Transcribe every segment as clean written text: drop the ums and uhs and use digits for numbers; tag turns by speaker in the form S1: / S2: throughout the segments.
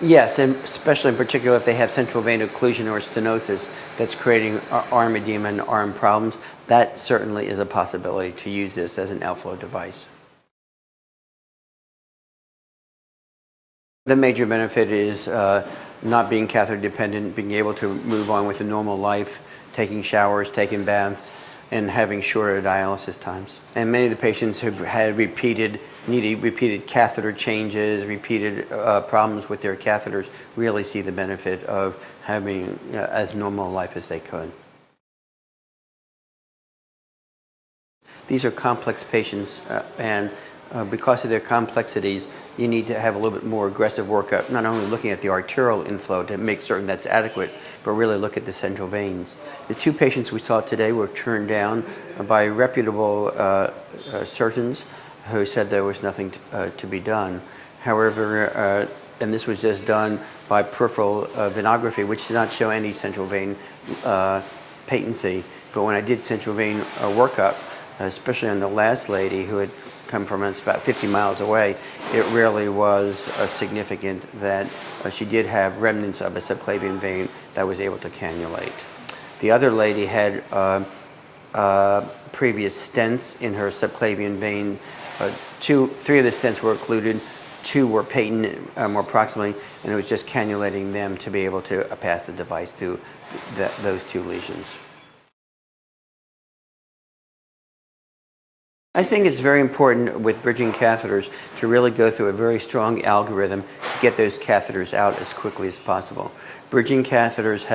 S1: Yes, and especially in particular if they have central vein occlusion or stenosis that's creating arm edema and arm problems, that certainly is a possibility to use this as an outflow device. The major benefit is not being catheter dependent, being able to move on with a normal life, taking showers, taking baths, and having shorter dialysis times. And many of the patients who've had needed repeated catheter changes, repeated problems with their catheters, really see the benefit of having as normal a life as they could. These are complex patients, and because of their complexities, you need to have a little bit more aggressive workup, not only looking at the arterial inflow to make certain that's adequate, but really look at the central veins. The two patients we saw today were turned down by reputable surgeons who said there was nothing to be done. However, and this was just done by peripheral venography, which did not show any central vein patency. But when I did central vein workup, especially on the last lady who had come from us about 50 miles away, it really was significant that she did have remnants of a subclavian vein that was able to cannulate. The other lady had previous stents in her subclavian vein. Three of the stents were occluded, 2 were patent more proximally, and it was just cannulating them to be able to pass the device through those 2 lesions. I think it's very important with bridging catheters to really go through a very strong algorithm to get those catheters out as quickly as possible. Bridging catheters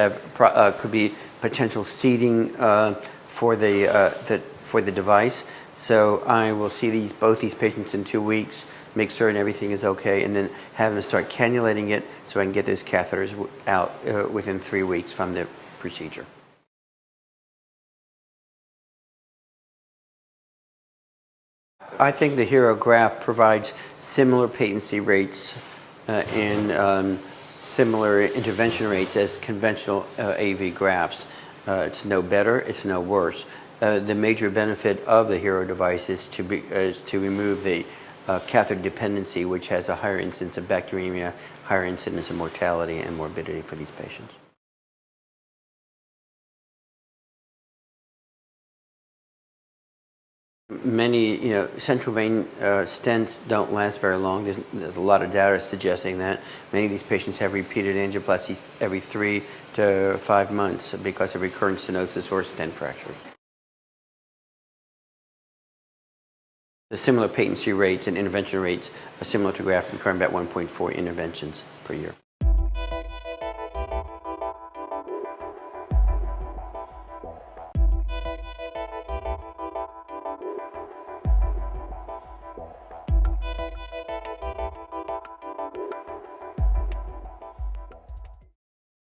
S1: could be potential seeding for the device. So I will see both these patients in 2 weeks, make certain everything is okay, and then have them start cannulating it so I can get those catheters out within 3 weeks from the procedure. I think the HeRO Graft provides similar patency rates and similar intervention rates as conventional AV grafts. It's no better, it's no worse. The major benefit of the HeRO device is to remove the catheter dependency, which has a higher incidence of bacteremia, higher incidence of mortality and morbidity for these patients. Many, central vein stents don't last very long. There's a lot of data suggesting that many of these patients have repeated angioplasties every 3 to 5 months because of recurrent stenosis or stent fracture. The similar patency rates and intervention rates are similar to graft, recurring about 1.4 interventions per year.